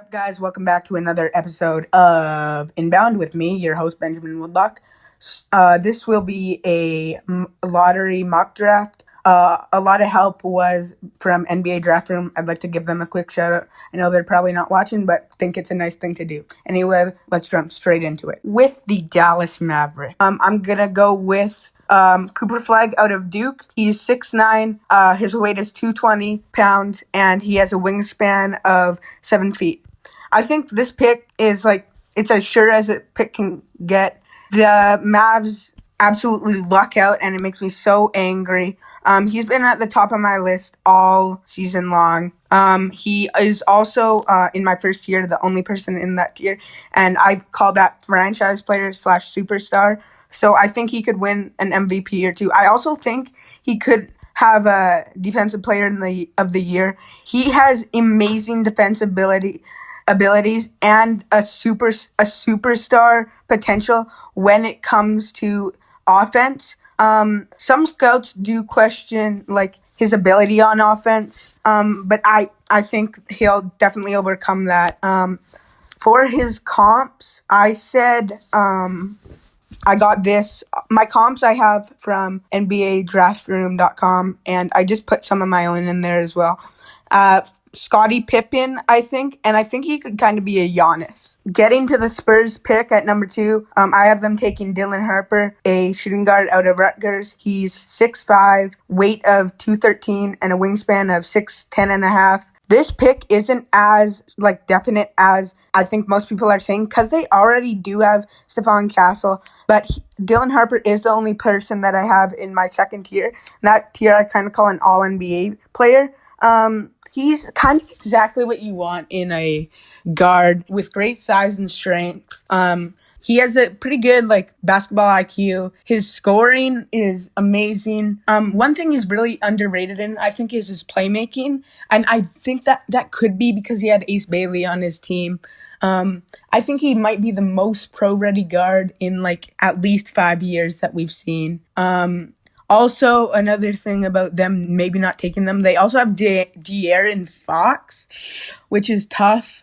up, guys? Welcome back to another episode of Inbound with me, your host, Benjamin Woodlock. This will be a lottery mock draft. A lot of help was from NBA Draft Room. I'd like to give them a quick shout out. I know they're probably not watching, but think it's a nice thing to do. Anyway, let's jump straight into it. With the Dallas Mavericks, I'm going to go with Cooper Flag out of Duke. He's 6'9", his weight is 220 pounds, and he has a wingspan of 7 feet. I think this pick is it's as sure as a pick can get. The Mavs absolutely luck out, and it makes me so angry. He's been at the top of my list all season long. He is also, in my first year, the only person in that tier, and I call that franchise player / superstar. So I think he could win an MVP or two. I also think he could have a defensive player of the year. He has amazing defensive abilities and a superstar potential when it comes to offense. Some scouts do question his ability on offense, but I think he'll definitely overcome that. For his comps, I said I got this. My comps I have from NBADraftRoom.com, and I just put some of my own in there as well. Scottie Pippen, I think, and I think he could kind of be a Giannis. Getting to the Spurs pick at number 2, I have them taking Dylan Harper, a shooting guard out of Rutgers. He's 6'5", weight of 213, and a wingspan of 6'10 and a half. This pick isn't as definite as I think most people are saying because they already do have Stephon Castle, but Dylan Harper is the only person that I have in my second tier. And that tier I kind of call an all-NBA player. He's kind of exactly what you want in a guard with great size and strength. He has a pretty good basketball IQ. His scoring is amazing. One thing he's really underrated in, I think, is his playmaking. And I think that could be because he had Ace Bailey on his team. I think he might be the most pro-ready guard in at least 5 years that we've seen. Also, another thing about them maybe not taking them, they also have De'Aaron Fox, which is tough.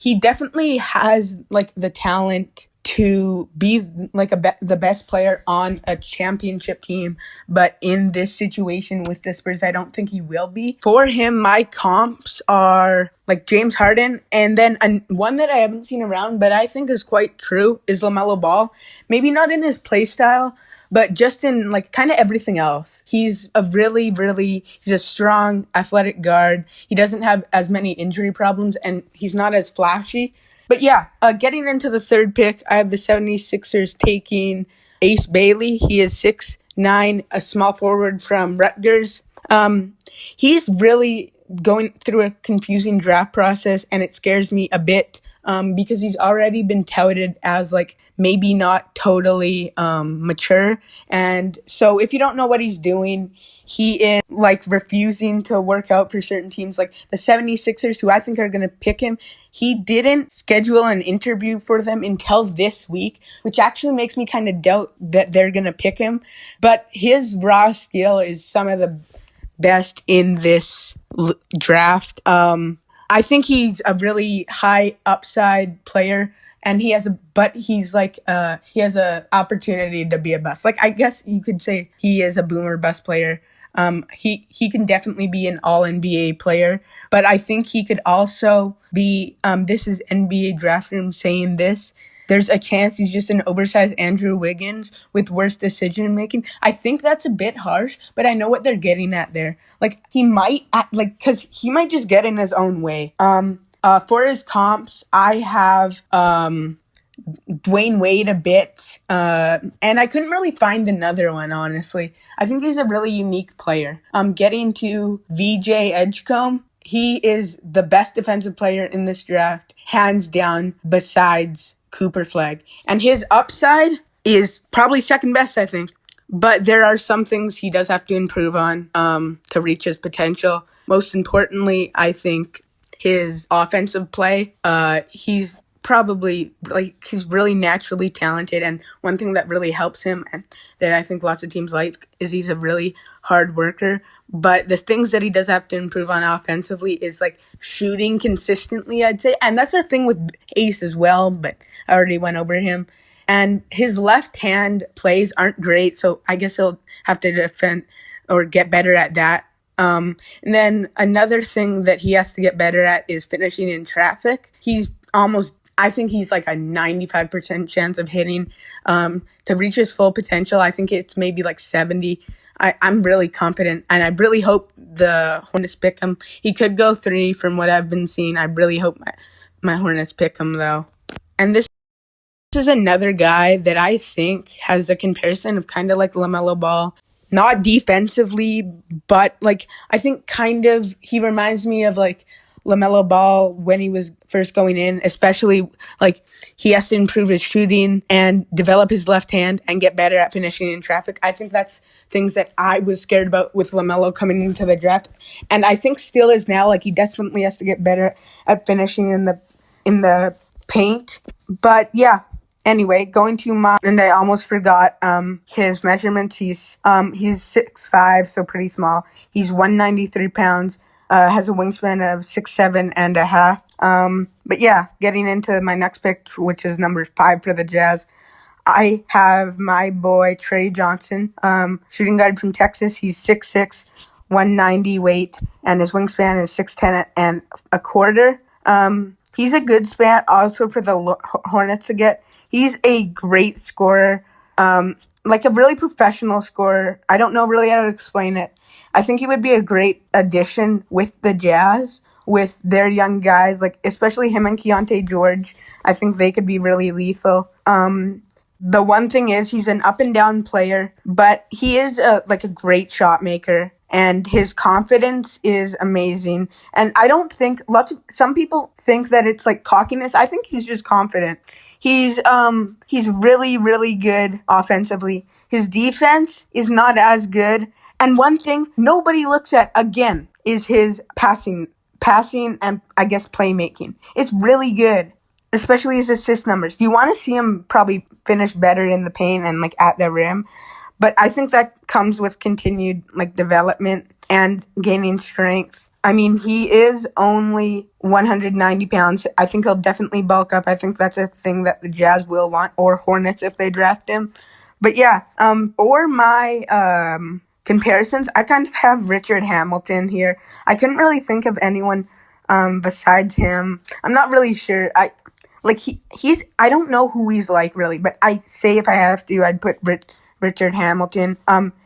He definitely has the talent to be the best player on a championship team, but in this situation with the Spurs, I don't think he will be. For him, my comps are James Harden, and then one that I haven't seen around, but I think is quite true, is LaMelo Ball. Maybe not in his play style, but just in kind of everything else. He's he's a strong, athletic guard. He doesn't have as many injury problems, and he's not as flashy. But yeah, getting into the third pick, I have the 76ers taking Ace Bailey. He is 6'9", a small forward from Rutgers. He's really going through a confusing draft process, and it scares me a bit because he's already been touted as maybe not totally mature. And so if you don't know what he's doing, he is refusing to work out for certain teams like the 76ers, who I think are going to pick him. He didn't schedule an interview for them until this week, which actually makes me kind of doubt that they're going to pick him. But his raw skill is some of the best in this draft. I think he's a really high upside player, and he has a opportunity to be a bust. I guess you could say he is a boomer bust player. He can definitely be an all NBA player, but I think he could also be, this is NBA Draft Room saying this, there's a chance he's just an oversized Andrew Wiggins with worse decision making. I think that's a bit harsh, but I know what they're getting at there. He might because he might just get in his own way. For his comps, I have Dwayne Wade a bit, and I couldn't really find another one, honestly. I think he's a really unique player. Getting to VJ Edgecombe, he is the best defensive player in this draft, hands down, besides Cooper Flag. And his upside is probably second best, I think. But there are some things he does have to improve on to reach his potential. Most importantly, I think his offensive play, he's probably he's really naturally talented, and one thing that really helps him and that I think lots of teams like is he's a really hard worker. But the things that he does have to improve on offensively is like shooting consistently, I'd say. And that's the thing with Ace as well, but I already went over him. And his left hand plays aren't great, so I guess he'll have to defend or get better at that. And then another thing that he has to get better at is finishing in traffic. I think he's like a 95% chance of hitting. To reach his full potential, I think it's maybe like 70. I'm really confident, and I really hope the Hornets pick him. He could go 3 from what I've been seeing. I really hope my Hornets pick him, though. And this is another guy that I think has a comparison of kind of like LaMelo Ball. Not defensively, but like I think kind of he reminds me of like LaMelo Ball when he was first going in, especially like he has to improve his shooting and develop his left hand and get better at finishing in traffic. I think that's things that I was scared about with LaMelo coming into the draft, and I think still is now. Like he definitely has to get better at finishing in the paint. But yeah. Anyway, going to and I almost forgot his measurements. He's 6'5", so pretty small. He's 193 pounds. Has a wingspan of 6'7" and a half. But yeah, getting into my next pick, which is number 5 for the Jazz. I have my boy Trey Johnson, shooting guard from Texas. He's 6'6", 190 weight, and his wingspan is 6'10" and a quarter. He's a good span also for the Hornets to get. He's a great scorer, like a really professional scorer. I don't know really how to explain it. I think he would be a great addition with the Jazz, with their young guys, like especially him and Keontae George. I think they could be really lethal. The one thing is he's an up and down player, but he is a great shot maker. And his confidence is amazing. And I don't think some people think that it's like cockiness. I think he's just confident. He's really, really good offensively. His defense is not as good. And one thing nobody looks at again is his passing and I guess playmaking. It's really good, especially his assist numbers. You want to see him probably finish better in the paint and like at the rim. But I think that comes with continued like development and gaining strength. I mean, he is only 190 pounds. I think he'll definitely bulk up. I think that's a thing that the Jazz will want, or Hornets if they draft him. But yeah, for my comparisons, I kind of have Richard Hamilton here. I couldn't really think of anyone besides him. I'm not really sure. I don't know who he's like really, but I say if I have to, I'd put Richard Hamilton.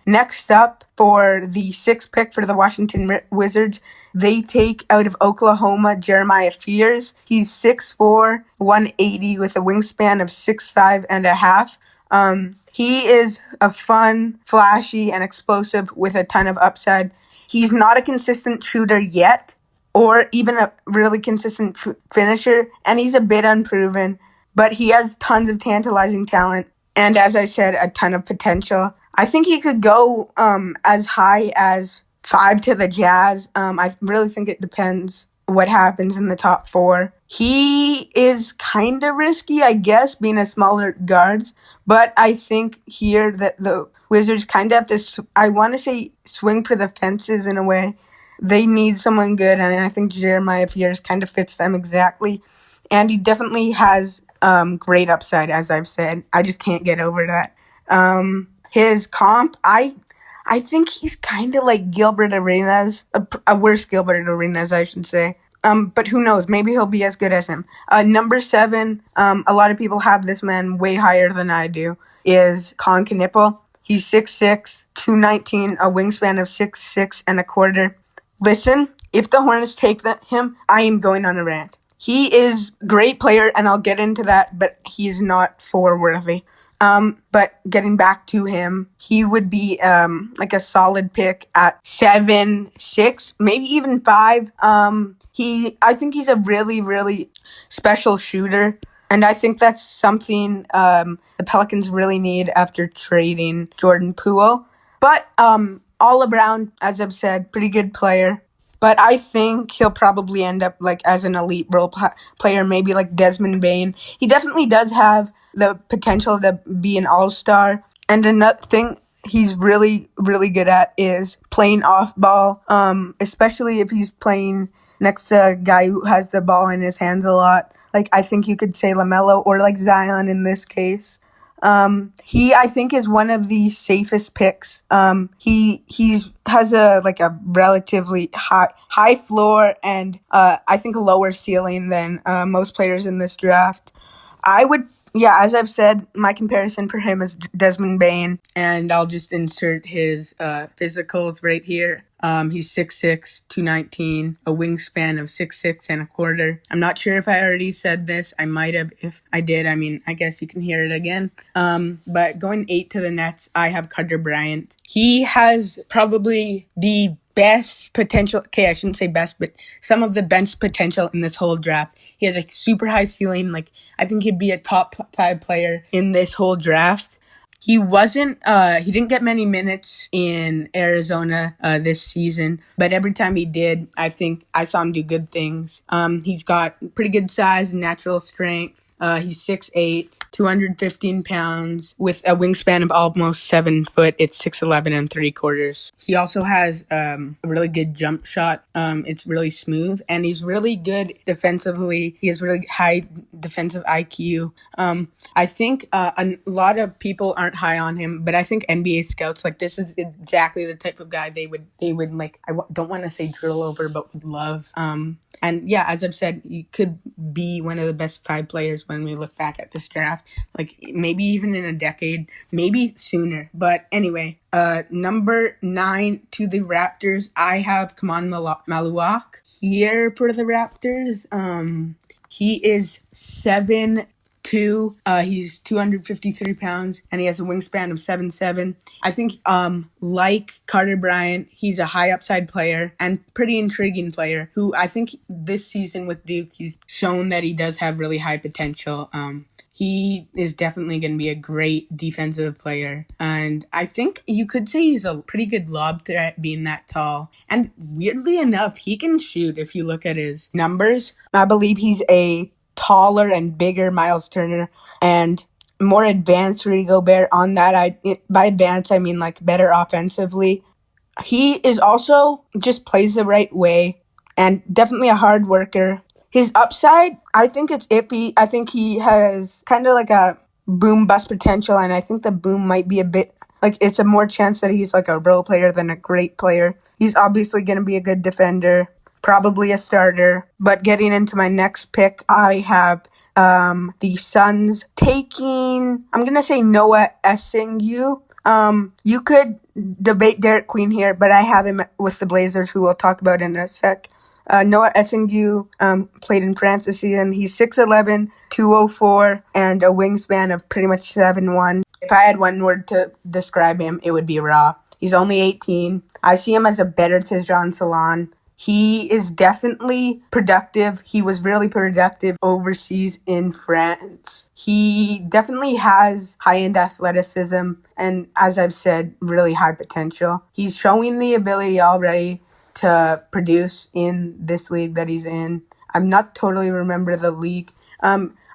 Next up for the 6th pick for the Washington Wizards, they take out of Oklahoma Jeremiah Fears. He's 6'4", 180 with a wingspan of 6'5" and a half. He is a fun, flashy, and explosive with a ton of upside. He's not a consistent shooter yet, or even a really consistent finisher, and he's a bit unproven, but he has tons of tantalizing talent. And as I said, a ton of potential. I think he could go as high as 5 to the Jazz. I really think it depends what happens in the top 4. He is kind of risky, I guess, being a smaller guard. But I think here that the Wizards kind of have to, I want to say, swing for the fences in a way. They need someone good, and I think Jeremiah Fears kind of fits them exactly. And he definitely has great upside, as I've said. I just can't get over that. His comp, I think he's kind of like Gilbert Arenas, a worse Gilbert Arenas, I should say. But who knows? Maybe he'll be as good as him. Number 7, a lot of people have this man way higher than I do, is Colin Knippel. He's 6'6", 219, a wingspan of 6'6" and a quarter. Listen, if the Hornets take him, I am going on a rant. He is a great player, and I'll get into that, but he's not 4 worthy. But getting back to him, he would be like a solid pick at 7, 6, maybe even 5. I think he's a really, really special shooter, and I think that's something the Pelicans really need after trading Jordan Poole. But all around, as I've said, pretty good player. But I think he'll probably end up like as an elite role player, maybe like Desmond Bane. He definitely does have the potential to be an all-star. And another thing, he's really, really good at is playing off ball, especially if he's playing next to a guy who has the ball in his hands a lot. Like, I think you could say LaMelo or like Zion in this case. He, I think, is one of the safest picks. He has a relatively high floor and I think a lower ceiling than most players in this draft. As I've said, my comparison for him is Desmond Bane, and I'll just insert his physicals right here. He's 6'6", 219, a wingspan of 6'6" and a quarter. I'm not sure if I already said this. I might have. If I did, I mean, I guess you can hear it again. But going 8 to the Nets, I have Carter Bryant. He has probably the best potential. Okay, I shouldn't say best, but some of the best potential in this whole draft. He has a super high ceiling. Like, I think he'd be a top 5 player in this whole draft. He didn't get many minutes in Arizona this season, but every time he did, I think I saw him do good things. He's got pretty good size, natural strength. He's 6'8", 215 pounds, with a wingspan of almost 7 foot. It's 6'11 and 3/4. He also has a really good jump shot. It's really smooth, and he's really good defensively. He has really high defensive IQ. I think a lot of people aren't high on him, but I think NBA scouts, like, this is exactly the type of guy they would like, don't want to say drill over, but would love. And yeah, as I've said, he could be one of the best 5 players when we look back at this draft, like maybe even in a decade, maybe sooner. But anyway, number 9 to the Raptors, I have Kaman Maluak here for the Raptors. He is 7'2". He's 253 pounds, and he has a wingspan of 7'7". I think, like Carter Bryant, he's a high upside player and pretty intriguing player who I think this season with Duke, he's shown that he does have really high potential. He is definitely going to be a great defensive player. And I think you could say he's a pretty good lob threat being that tall. And weirdly enough, he can shoot if you look at his numbers. I believe he's a taller and bigger Miles Turner and more advanced Rudy Gobert. On that, by advanced, I mean like better offensively. He is also just plays the right way and definitely a hard worker. His upside, I think it's iffy. I think he has kind of like a boom bust potential, and I think the boom might be a bit like it's a more chance that he's like a role player than a great player. He's obviously going to be a good defender, probably a starter. But getting into my next pick, I have the Suns taking, I'm going to say Noah Essingu. You could debate Derek Queen here, but I have him with the Blazers, who we'll talk about in a sec. Noah Essingu played in France this season. He's 6'11", 204, and a wingspan of pretty much 7'1". If I had one word to describe him, it would be raw. He's only 18. I see him as a better Tejan Salon. He is definitely productive. He was really productive overseas in France. He definitely has high-end athleticism and, as I've said, really high potential. He's showing the ability already to produce in this league that he's in. I'm not totally remember the league.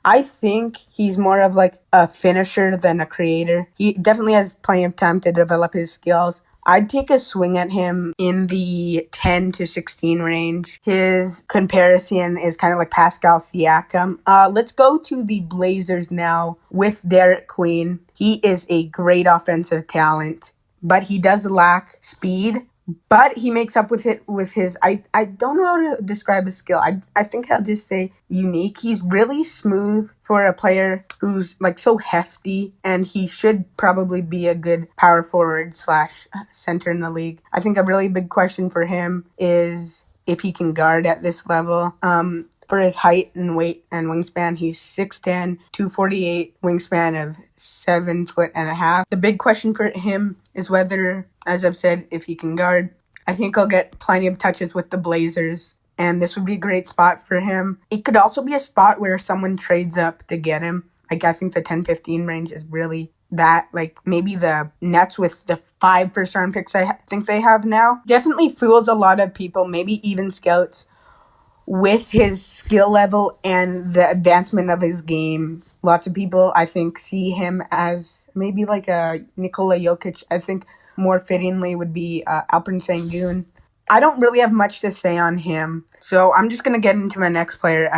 I think he's more of like a finisher than a creator. He definitely has plenty of time to develop his skills. I'd take a swing at him in the 10 to 16 range. His comparison is kind of like Pascal Siakam. Let's go to the Blazers now with Derek Queen. He is a great offensive talent, but he does lack speed. But he makes up with it with his, I don't know how to describe his skill. I think I'll just say unique. He's really smooth for a player who's like so hefty, and he should probably be a good power forward / center in the league. I think a really big question for him is if he can guard at this level. For his height and weight and wingspan, he's 6'10", 248, wingspan of 7'1.5". The big question for him is whether, as I've said, if he can guard. I think he'll get plenty of touches with the Blazers, and this would be a great spot for him. It could also be a spot where someone trades up to get him. Like, I think the 10-15 range is really that, like, maybe the Nets with the 5 first-round picks I think they have now definitely fools a lot of people, maybe even scouts, with his skill level and the advancement of his game, lots of people, I think, see him as maybe like a Nikola Jokic. I think more fittingly would be Alperen Sengun. I don't really have much to say on him, so I'm just going to get into my next player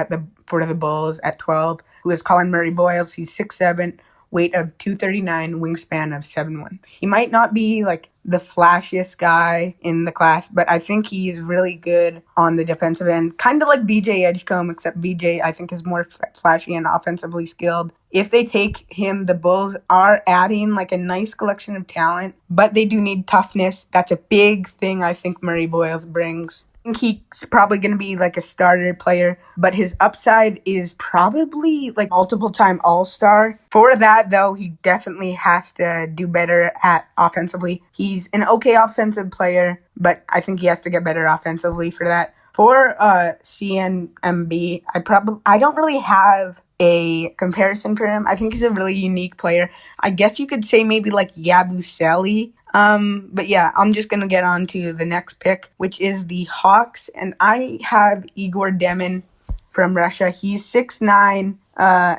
for the Bulls at 12, who is Colin Murray Boyles. He's 6'7", weight of 239, wingspan of 7'1". He might not be like the flashiest guy in the class, but I think he's really good on the defensive end, kind of like BJ Edgecombe, except BJ I think is more flashy and offensively skilled. If they take him, the Bulls are adding like a nice collection of talent, but they do need toughness. That's a big thing I think Murray Boyles brings. I think he's probably going to be like a starter player, but his upside is probably like multiple-time All-Star. For that, though, he definitely has to do better at offensively. He's an okay offensive player, but I think he has to get better offensively for that. For CNMB, I don't really have a comparison for him. I think he's a really unique player. I guess you could say maybe like Yabusele. But yeah, I'm just going to get on to the next pick, which is the Hawks. And I have Igor Demin from Russia. He's 6'9".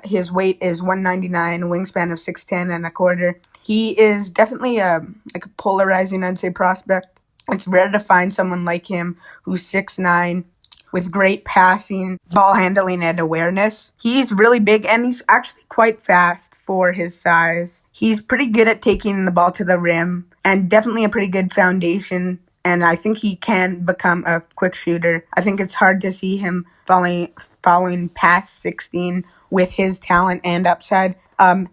His weight is 199, wingspan of 6'10 and a quarter. He is definitely like a polarizing, I'd say, prospect. It's rare to find someone like him who's 6'9", with great passing, ball handling, and awareness. He's really big, and he's actually quite fast for his size. He's pretty good at taking the ball to the rim, and definitely a pretty good foundation, and I think he can become a quick shooter. I think it's hard to see him falling past 16 with his talent and upside.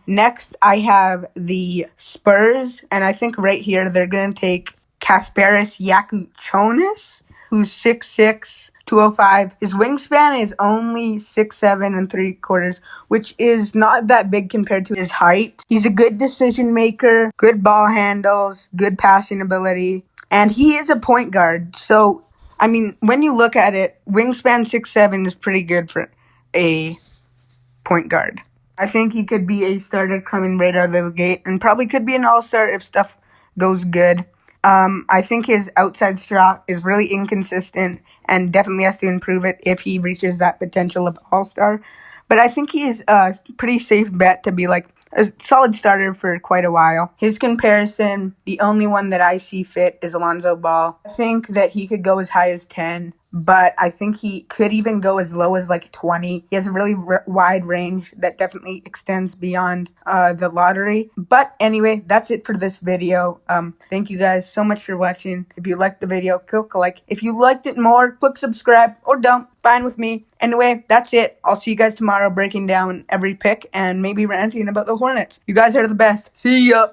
Next, I have the Spurs, and I think right here they're going to take Kasparis Yakuchonis, who's 6'6", 205. His wingspan is only 6'7" and 3/4, which is not that big compared to his height. He's a good decision maker, good ball handles, good passing ability, and he is a point guard. So, I mean, when you look at it, wingspan 6'7" is pretty good for a point guard. I think he could be a starter coming right out of the gate, and probably could be an all-star if stuff goes good. I think his outside shot is really inconsistent and definitely has to improve it if he reaches that potential of all-star. But I think he's a pretty safe bet to be like a solid starter for quite a while. His comparison, the only one that I see fit is Alonzo Ball. I think that he could go as high as 10, but I think he could even go as low as like 20. He has a really wide range that definitely extends beyond the lottery. But anyway, that's it for this video. Thank you guys so much for watching. If you liked the video, click a like. If you liked it more, click subscribe, or don't. Fine with me. Anyway, that's it. I'll see you guys tomorrow breaking down every pick and maybe ranting about the Hornets. You guys are the best. See ya.